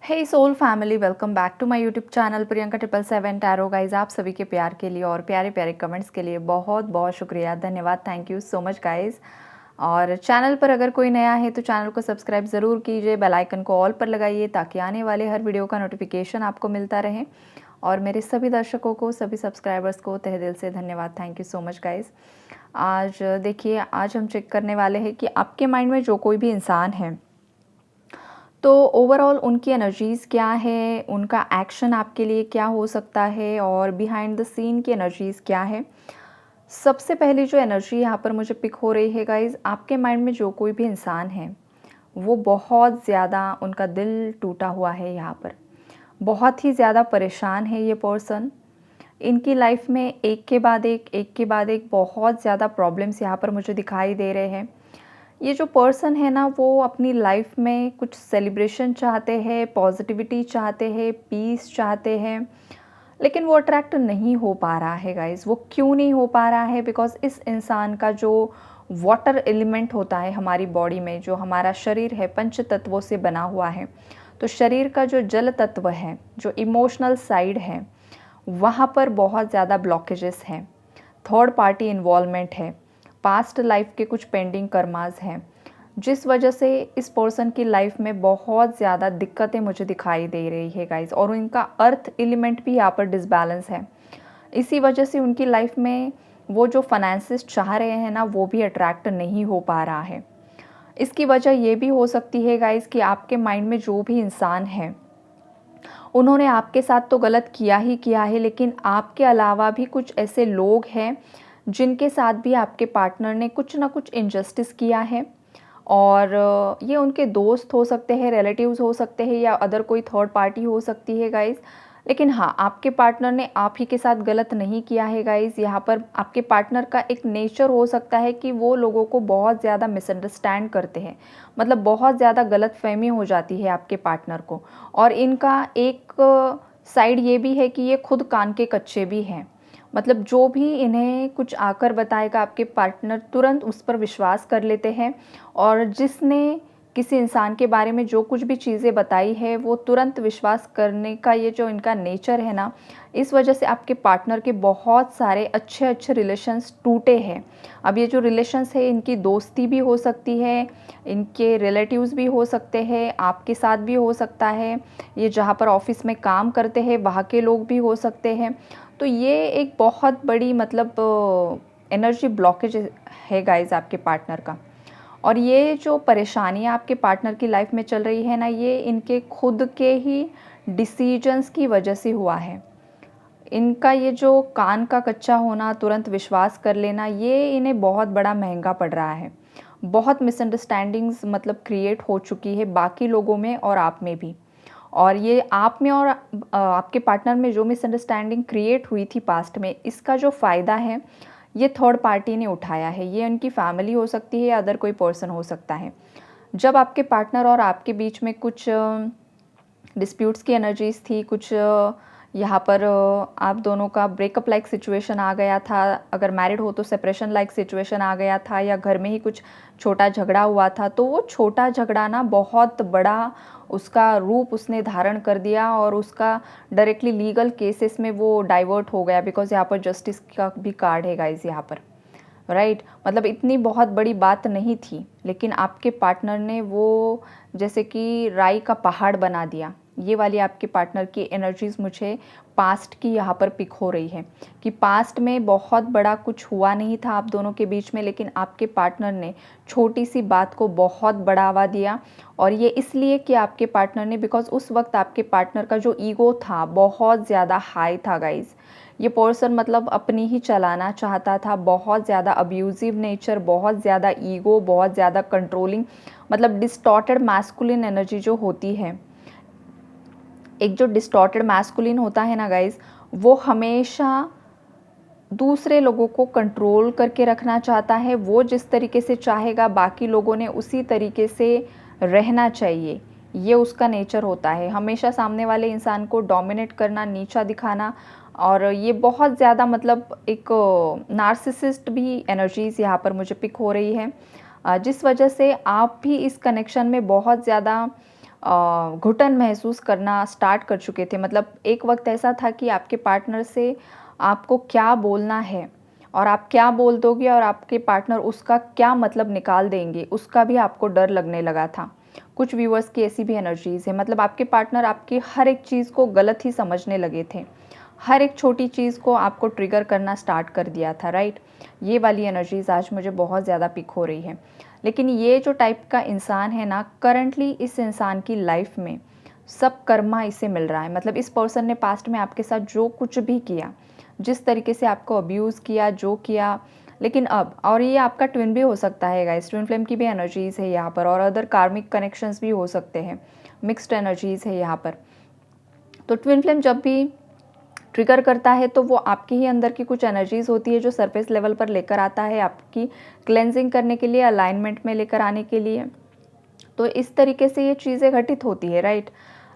Hey soul family, welcome back to my YouTube channel Priyanka 777 tarot. Guys, आप सभी के प्यार के लिए और प्यारे प्यारे कमेंट्स के लिए बहुत बहुत शुक्रिया, धन्यवाद, thank you so much guys. और चैनल पर अगर कोई नया है तो चैनल को सब्सक्राइब ज़रूर कीजिए, बेल आइकन को ऑल पर लगाइए ताकि आने वाले हर वीडियो का नोटिफिकेशन आपको मिलता रहे। और मेरे सभी दर्शकों को, सभी सब्सक्राइबर्स को तहे दिल से धन्यवाद, thank you so much guys. आज देखिए, आज हम चेक करने वाले हैं कि आपके माइंड में जो कोई भी इंसान है तो ओवरऑल उनकी एनर्जीज़ क्या है, उनका एक्शन आपके लिए क्या हो सकता है और बिहाइंड द सीन की एनर्जीज़ क्या है। सबसे पहली जो एनर्जी यहाँ पर मुझे पिक हो रही है गाइज़, आपके माइंड में जो कोई भी इंसान है वो बहुत ज़्यादा उनका दिल टूटा हुआ है। यहाँ पर बहुत ही ज़्यादा परेशान है ये पर्सन। इनकी लाइफ में एक के बाद एक बहुत ज़्यादा प्रॉब्लम्स यहाँ पर मुझे दिखाई दे रहे हैं। ये जो पर्सन है ना, वो अपनी लाइफ में कुछ सेलिब्रेशन चाहते हैं, पॉजिटिविटी चाहते हैं, पीस चाहते हैं, लेकिन वो अट्रैक्ट नहीं हो पा रहा है गाइस। वो क्यों नहीं हो पा रहा है? बिकॉज इस इंसान का जो वाटर एलिमेंट होता है हमारी बॉडी में, जो हमारा शरीर है पंच तत्वों से बना हुआ है, तो शरीर का जो जल तत्व है, जो इमोशनल साइड है, वहाँ पर बहुत ज़्यादा ब्लॉकेजेस हैं। थर्ड पार्टी इन्वॉल्वमेंट है, पास्ट लाइफ के कुछ पेंडिंग कर्मास हैं, जिस वजह से इस पर्सन की लाइफ में बहुत ज़्यादा दिक्कतें मुझे दिखाई दे रही है गाइस। और उनका अर्थ एलिमेंट भी यहाँ पर डिसबैलेंस है। इसी वजह से उनकी लाइफ में वो जो फाइनेंसेस चाह रहे हैं ना, वो भी अट्रैक्ट नहीं हो पा रहा है। इसकी वजह ये भी हो सकती है गाइस कि आपके माइंड में जो भी इंसान है, उन्होंने आपके साथ तो गलत किया ही किया है, लेकिन आपके अलावा भी कुछ ऐसे लोग हैं जिनके साथ भी आपके पार्टनर ने कुछ ना कुछ इनजस्टिस किया है। और ये उनके दोस्त हो सकते हैं, रिलेटिव्स हो सकते हैं, या अदर कोई थर्ड पार्टी हो सकती है गाइज़। लेकिन हाँ, आपके पार्टनर ने आप ही के साथ गलत नहीं किया है गाइज़। यहाँ पर आपके पार्टनर का एक नेचर हो सकता है कि वो लोगों को बहुत ज़्यादा मिसअंडरस्टैंड करते हैं, मतलब बहुत ज़्यादा गलतफहमी हो जाती है आपके पार्टनर को। और इनका एक साइड ये भी है कि ये खुद कान के कच्चे भी हैं, मतलब जो भी इन्हें कुछ आकर बताएगा आपके पार्टनर तुरंत उस पर विश्वास कर लेते हैं। और जिसने किसी इंसान के बारे में जो कुछ भी चीज़ें बताई है, वो तुरंत विश्वास करने का ये जो इनका नेचर है ना, इस वजह से आपके पार्टनर के बहुत सारे अच्छे अच्छे रिलेशंस टूटे हैं। अब ये जो रिलेशंस है, इनकी दोस्ती भी हो सकती है, इनके रिलेटिव्स भी हो सकते हैं, आपके साथ भी हो सकता है, ये जहाँ पर ऑफिस में काम करते हैं वहाँ के लोग भी हो सकते हैं। तो ये एक बहुत बड़ी मतलब एनर्जी ब्लॉकेज है गाइज आपके पार्टनर का। और ये जो परेशानियाँ आपके पार्टनर की लाइफ में चल रही है ना, ये इनके खुद के ही डिसीजंस की वजह से हुआ है। इनका ये जो कान का कच्चा होना, तुरंत विश्वास कर लेना, ये इन्हें बहुत बड़ा महंगा पड़ रहा है। बहुत मिसअंडरस्टैंडिंग्स मतलब क्रिएट हो चुकी है बाकी लोगों में और आप में भी। और ये आप में और आपके पार्टनर में जो मिसअंडरस्टैंडिंग क्रिएट हुई थी पास्ट में, इसका जो फ़ायदा है ये थर्ड पार्टी ने उठाया है। ये उनकी फैमिली हो सकती है या अदर कोई पर्सन हो सकता है। जब आपके पार्टनर और आपके बीच में कुछ डिस्प्यूट्स की एनर्जीज थी, कुछ यहाँ पर आप दोनों का ब्रेकअप लाइक सिचुएशन आ गया था, अगर मैरिड हो तो सेपरेशन लाइक सिचुएशन आ गया था, या घर में ही कुछ छोटा झगड़ा हुआ था, तो वो छोटा झगड़ा ना बहुत बड़ा उसका रूप उसने धारण कर दिया और उसका डायरेक्टली लीगल केसेस में वो डाइवर्ट हो गया। बिकॉज यहाँ पर जस्टिस का भी कार्ड है गाइज यहाँ पर, राइट। मतलब इतनी बहुत बड़ी बात नहीं थी, लेकिन आपके पार्टनर ने वो जैसे कि राई का पहाड़ बना दिया। ये वाली आपके पार्टनर की एनर्जीज मुझे पास्ट की यहाँ पर पिक हो रही है कि पास्ट में बहुत बड़ा कुछ हुआ नहीं था आप दोनों के बीच में, लेकिन आपके पार्टनर ने छोटी सी बात को बहुत बढ़ावा दिया। और ये इसलिए कि आपके पार्टनर ने, बिकॉज उस वक्त आपके पार्टनर का जो ईगो था बहुत ज़्यादा हाई था गाइज। ये पर्सन मतलब अपनी ही चलाना चाहता था, बहुत ज़्यादा अब्यूज़िव नेचर, बहुत ज़्यादा ईगो, बहुत ज़्यादा कंट्रोलिंग, मतलब डिस्टॉर्टेड मैस्कुलिन एनर्जी जो होती है। एक जो डिस्टॉर्टेड मैस्कुलिन होता है ना गाइज, वो हमेशा दूसरे लोगों को कंट्रोल करके रखना चाहता है। वो जिस तरीके से चाहेगा बाकी लोगों ने उसी तरीके से रहना चाहिए, ये उसका नेचर होता है। हमेशा सामने वाले इंसान को डोमिनेट करना, नीचा दिखाना। और ये बहुत ज़्यादा मतलब एक नार्सिसिस्ट भी एनर्जीज़ यहाँ पर मुझे पिक हो रही है, जिस वजह से आप भी इस कनेक्शन में बहुत ज़्यादा घुटन महसूस करना स्टार्ट कर चुके थे। मतलब एक वक़्त ऐसा था कि आपके पार्टनर से आपको क्या बोलना है और आप क्या बोल दोगे और आपके पार्टनर उसका क्या मतलब निकाल देंगे, उसका भी आपको डर लगने लगा था। कुछ व्यूअर्स की ऐसी भी एनर्जीज़ है, मतलब आपके पार्टनर आपकी हर एक चीज़ को गलत ही समझने लगे थे। हर एक छोटी चीज़ को आपको ट्रिगर करना स्टार्ट कर दिया था, राइट? ये वाली एनर्जीज़ आज मुझे बहुत ज़्यादा पिक हो रही है। लेकिन ये जो टाइप का इंसान है ना, करंटली इस इंसान की लाइफ में सब कर्मा इसे मिल रहा है। मतलब इस पर्सन ने पास्ट में आपके साथ जो कुछ भी किया, जिस तरीके से आपको अब्यूज़ किया, जो किया, लेकिन अब, और ये आपका ट्विन भी हो सकता है गाइस, ट्विन फ्लेम की भी एनर्जीज़ है यहाँ पर, और अदर कार्मिक कनेक्शंस भी हो सकते हैं, मिक्स्ड एनर्जीज़ है यहाँ पर। तो ट्विन फ्लेम जब भी ट्रिगर करता है तो वो आपके ही अंदर की कुछ एनर्जीज़ होती है जो सरफेस लेवल पर लेकर आता है, आपकी क्लेंजिंग करने के लिए, अलाइनमेंट में लेकर आने के लिए। तो इस तरीके से ये चीज़ें घटित होती है, राइट?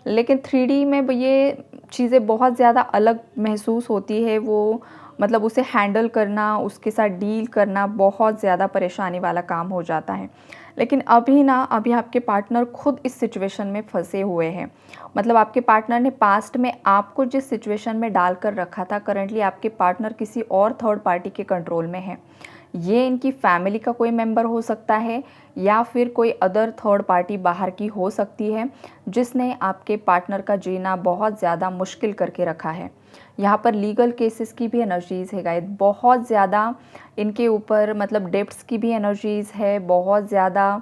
लेकिन 3D में ये चीज़ें बहुत ज़्यादा अलग महसूस होती है। वो मतलब उसे हैंडल करना, उसके साथ डील करना बहुत ज़्यादा परेशानी वाला काम हो जाता है। लेकिन अभी आपके पार्टनर खुद इस सिचुएशन में फँसे हुए हैं। मतलब आपके पार्टनर ने पास्ट में आपको जिस सिचुएशन में डाल कर रखा था, करंटली आपके पार्टनर किसी और थर्ड पार्टी के कंट्रोल में है। ये इनकी फैमिली का कोई मेंबर हो सकता है या फिर कोई अदर थर्ड पार्टी बाहर की हो सकती है, जिसने आपके पार्टनर का जीना बहुत ज़्यादा मुश्किल करके रखा है। यहाँ पर लीगल केसेस की भी एनर्जीज़ है गाइस, बहुत ज़्यादा इनके ऊपर, मतलब डेब्ट्स की भी एनर्जीज़ है बहुत ज़्यादा।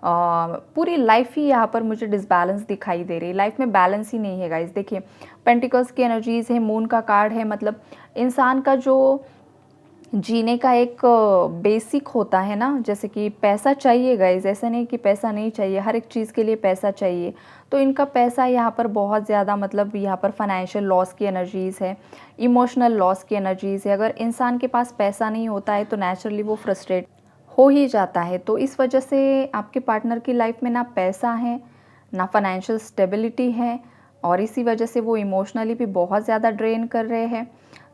पूरी लाइफ ही यहाँ पर मुझे डिसबैलेंस दिखाई दे रही है, लाइफ में बैलेंस ही नहीं है गाइस। देखिए, पेंटिकल्स की एनर्जीज़ है, मून का कार्ड है, मतलब इंसान का जो जीने का एक बेसिक होता है ना, जैसे कि पैसा चाहिए गाइस, ऐसा नहीं कि पैसा नहीं चाहिए, हर एक चीज़ के लिए पैसा चाहिए। तो इनका पैसा यहाँ पर बहुत ज़्यादा, मतलब यहाँ पर फाइनेंशियल लॉस की एनर्जीज़ है, इमोशनल लॉस की एनर्जीज़ है। अगर इंसान के पास पैसा नहीं होता है तो नेचुरली वो फ्रस्ट्रेट हो ही जाता है। तो इस वजह से आपके पार्टनर की लाइफ में ना पैसा है, ना फाइनेंशियल स्टेबिलिटी है, और इसी वजह से वो इमोशनली भी बहुत ज़्यादा ड्रेन कर रहे हैं।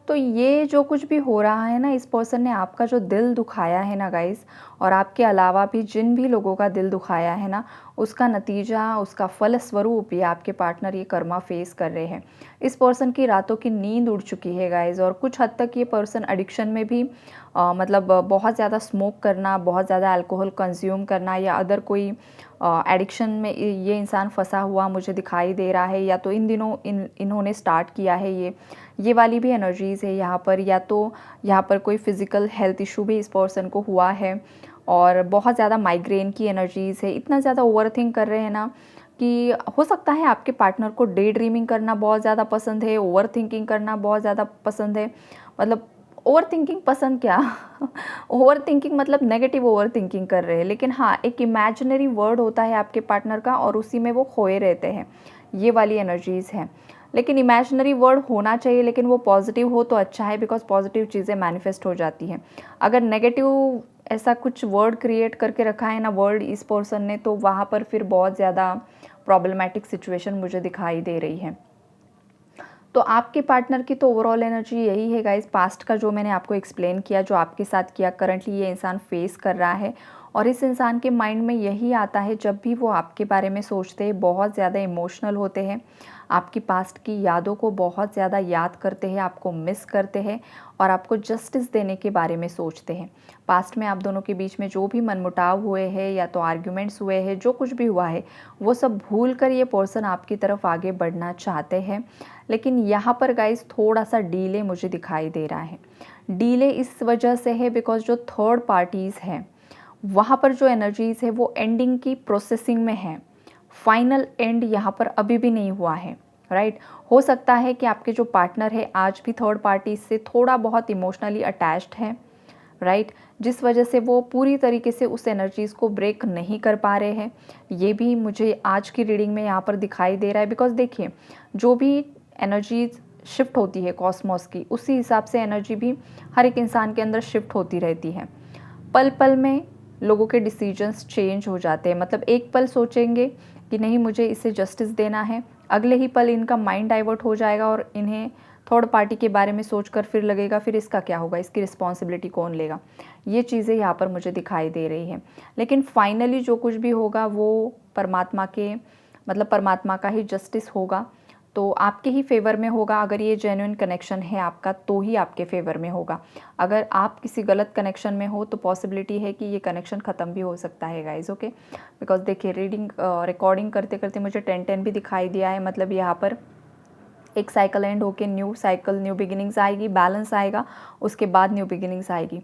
तो ये जो कुछ भी हो रहा है ना, इस पर्सन ने आपका जो दिल दुखाया है ना गाइस, और आपके अलावा भी जिन भी लोगों का दिल दुखाया है ना, उसका नतीजा, उसका फल स्वरूप ये आपके पार्टनर ये कर्मा फेस कर रहे हैं। इस पर्सन की रातों की नींद उड़ चुकी है गाइस, और कुछ हद तक ये पर्सन एडिक्शन में भी मतलब बहुत ज़्यादा स्मोक करना, बहुत ज़्यादा अल्कोहल कंज्यूम करना, या अदर कोई एडिक्शन में ये इंसान फंसा हुआ मुझे दिखाई दे रहा है। या तो इन दिनों इन्होंने स्टार्ट किया है ये वाली भी एनर्जीज़ है यहाँ पर, या तो यहाँ पर कोई फिज़िकल हेल्थ इशू भी इस पर्सन को हुआ है, और बहुत ज़्यादा माइग्रेन की एनर्जीज़ है। इतना ज़्यादा ओवरथिंक कर रहे हैं ना, कि हो सकता है आपके पार्टनर को डे ड्रीमिंग करना बहुत ज़्यादा पसंद है, ओवर थिंकिंग करना बहुत ज़्यादा पसंद है। मतलब ओवर थिंकिंग पसंद क्या ओवर थिंकिंग मतलब नेगेटिव ओवर थिंकिंग कर रहे हैं। लेकिन हाँ, एक इमेजिनरी वर्ड होता है आपके पार्टनर का, और उसी में वो खोए रहते हैं। ये वाली एनर्जीज़ हैं। लेकिन इमेजिनरी वर्ड होना चाहिए, लेकिन वो पॉजिटिव हो तो अच्छा है, बिकॉज पॉजिटिव चीज़ें मैनिफेस्ट हो जाती हैं। अगर नेगेटिव ऐसा कुछ वर्ड क्रिएट करके रखा है ना वर्ड इस पर्सन ने, तो वहाँ पर फिर बहुत ज़्यादा प्रॉब्लमैटिक सिचुएशन मुझे दिखाई दे रही है। तो आपके पार्टनर की तो ओवरऑल एनर्जी यही है गाइस, पास्ट का जो मैंने आपको एक्सप्लेन किया, जो आपके साथ किया, करंटली ये इंसान फेस कर रहा है। और इस इंसान के माइंड में यही आता है जब भी वो आपके बारे में सोचते हैं, बहुत ज़्यादा इमोशनल होते हैं, आपकी पास्ट की यादों को बहुत ज़्यादा याद करते हैं, आपको मिस करते हैं, और आपको जस्टिस देने के बारे में सोचते हैं। पास्ट में आप दोनों के बीच में जो भी मनमुटाव हुए हैं, या तो आर्ग्यूमेंट्स हुए हैं, जो कुछ भी हुआ है, वो सब भूल कर ये पर्सन आपकी तरफ आगे बढ़ना चाहते हैं। लेकिन यहाँ पर गाइस थोड़ा सा डीले मुझे दिखाई दे रहा है। डीले इस वजह से है बिकॉज जो थर्ड पार्टीज़ हैं, वहाँ पर जो एनर्जीज़ है वो एंडिंग की प्रोसेसिंग में है। फाइनल एंड यहाँ पर अभी भी नहीं हुआ है, राइट? हो सकता है कि आपके जो पार्टनर है आज भी थर्ड पार्टी से थोड़ा बहुत इमोशनली अटैच्ड है, राइट? जिस वजह से वो पूरी तरीके से उस एनर्जीज़ को ब्रेक नहीं कर पा रहे हैं। ये भी मुझे आज की रीडिंग में यहाँ पर दिखाई दे रहा है, बिकॉज देखिए, जो भी एनर्जीज शिफ्ट होती है कॉस्मोस की, उसी हिसाब से एनर्जी भी हर एक इंसान के अंदर शिफ्ट होती रहती है। पल पल में लोगों के डिसीजंस चेंज हो जाते हैं। मतलब एक पल सोचेंगे कि नहीं मुझे इसे जस्टिस देना है, अगले ही पल इनका माइंड डाइवर्ट हो जाएगा और इन्हें थर्ड पार्टी के बारे में सोचकर फिर लगेगा फिर इसका क्या होगा, इसकी रिस्पॉन्सिबिलिटी कौन लेगा। ये चीज़ें यहाँ पर मुझे दिखाई दे रही हैं। लेकिन फाइनली जो कुछ भी होगा वो परमात्मा के मतलब परमात्मा का ही जस्टिस होगा, तो आपके ही फेवर में होगा। अगर ये जेन्युइन कनेक्शन है आपका तो ही आपके फेवर में होगा। अगर आप किसी गलत कनेक्शन में हो तो पॉसिबिलिटी है कि ये कनेक्शन ख़त्म भी हो सकता है गाइज, ओके। बिकॉज देखिए रिकॉर्डिंग करते करते मुझे 10-10 भी दिखाई दिया है, मतलब यहाँ पर एक साइकिल एंड होके न्यू साइकिल, न्यू बिगिनिंग्स आएगी, बैलेंस आएगा, उसके बाद न्यू बिगिनिंग्स आएगी।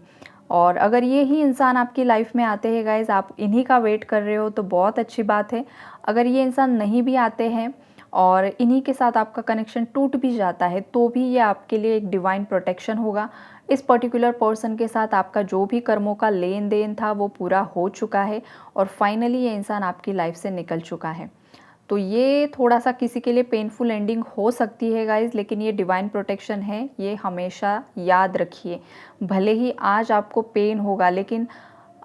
और अगर ये ही इंसान आपकी लाइफ में आते हैं गाइज, आप इन्हीं का वेट कर रहे हो तो बहुत अच्छी बात है। अगर ये इंसान नहीं भी आते हैं और इन्हीं के साथ आपका कनेक्शन टूट भी जाता है तो भी ये आपके लिए एक डिवाइन प्रोटेक्शन होगा। इस पर्टिकुलर पर्सन के साथ आपका जो भी कर्मों का लेन देन था वो पूरा हो चुका है और फाइनली ये इंसान आपकी लाइफ से निकल चुका है। तो ये थोड़ा सा किसी के लिए पेनफुल एंडिंग हो सकती है गाइज, लेकिन ये डिवाइन प्रोटेक्शन है, ये हमेशा याद रखिए। भले ही आज आपको पेन होगा लेकिन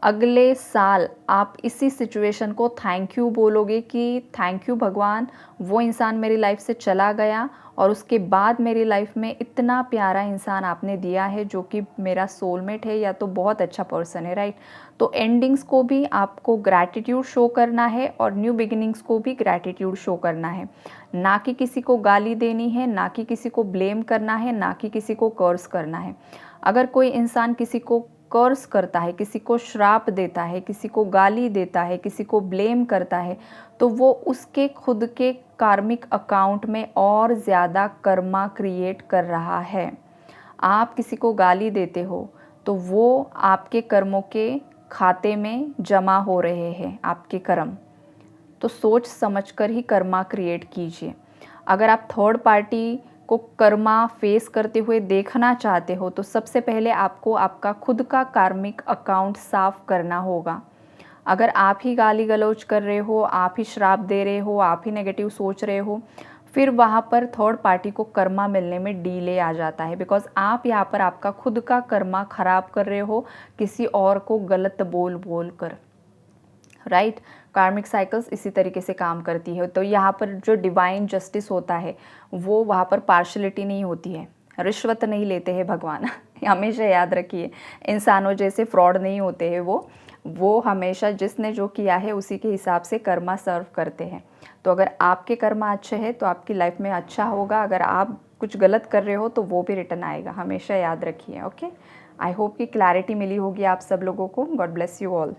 अगले साल आप इसी सिचुएशन को थैंक यू बोलोगे कि थैंक यू भगवान, वो इंसान मेरी लाइफ से चला गया और उसके बाद मेरी लाइफ में इतना प्यारा इंसान आपने दिया है जो कि मेरा सोलमेट है या तो बहुत अच्छा पर्सन है, राइट। तो एंडिंग्स को भी आपको ग्रैटिट्यूड शो करना है और न्यू बिगिनिंग्स को भी ग्रैटिट्यूड शो करना है, ना कि किसी को गाली देनी है, ना कि किसी को ब्लेम करना है, ना कि किसी को कर्स करना है। अगर कोई इंसान किसी को कर्स करता है, किसी को श्राप देता है, किसी को गाली देता है, किसी को ब्लेम करता है, तो वो उसके खुद के कार्मिक अकाउंट में और ज़्यादा कर्मा क्रिएट कर रहा है। आप किसी को गाली देते हो तो वो आपके कर्मों के खाते में जमा हो रहे हैं आपके कर्म। तो सोच समझकर ही कर्मा क्रिएट कीजिए। अगर आप थर्ड पार्टी को कर्मा फेस करते हुए देखना चाहते हो तो सबसे पहले आपको आपका खुद का कार्मिक अकाउंट साफ करना होगा। अगर आप ही गाली गलौज कर रहे हो, आप ही श्राप दे रहे हो, आप ही नेगेटिव सोच रहे हो, फिर वहाँ पर थर्ड पार्टी को कर्मा मिलने में डिले आ जाता है। बिकॉज आप यहाँ पर आपका खुद का कर्मा खराब कर रहे हो किसी और को गलत बोल बोल कर, राइट। कार्मिक साइकिल्स इसी तरीके से काम करती है। तो यहाँ पर जो डिवाइन जस्टिस होता है वो वहाँ पर पार्शलिटी नहीं होती है, रिश्वत नहीं लेते हैं भगवान हमेशा याद रखिए, इंसानों जैसे फ्रॉड नहीं होते हैं वो हमेशा जिसने जो किया है उसी के हिसाब से कर्मा सर्व करते हैं। तो अगर आपके कर्मा अच्छे हैं तो आपकी लाइफ में अच्छा होगा, अगर आप कुछ गलत कर रहे हो तो वो भी रिटर्न आएगा, हमेशा याद रखिए, ओके। आई होप कि क्लैरिटी मिली होगी आप सब लोगों को। God bless you all.